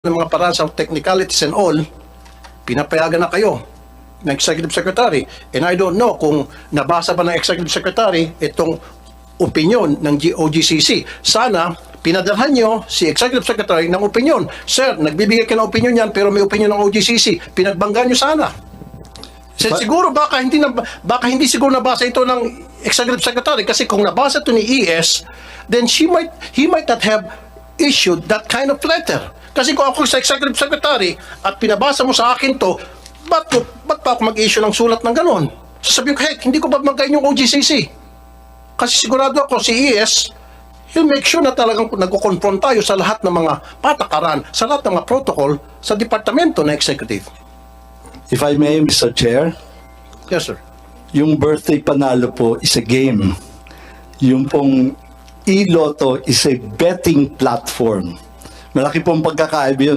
ng mga paraan sa technicalities and all, pinapayagan na kayo ng Executive Secretary. And I don't know kung nabasa ba ng Executive Secretary itong opinion ng OGCC. Sana, pinadalhan nyo si Executive Secretary ng opinion. Sir, nagbibigay ka ng opinion yan pero may opinion ng OGCC. Pinagbangga nyo sana. Siguro baka hindi siguro nabasa ito ng Executive Secretary kasi kung nabasa ito ni ES, then he might not have issued that kind of letter. Kasi kung ako sa Executive Secretary at pinabasa mo sa akin to, ba't pa ako mag-issue ng sulat ng ganon? Sasabihin ko, hindi ko babanggain yung OGCC. Kasi sigurado ako si ES, he'll make sure na talagang nagko-confront tayo sa lahat ng mga patakaran, sa lahat ng mga protocol sa departamento ng Executive. If I may, Mr. Chair, Yes, sir. yung birthday panalo po is a game. Yung pong e-lotto is a betting platform. Malaki pong pagkakaiba yun.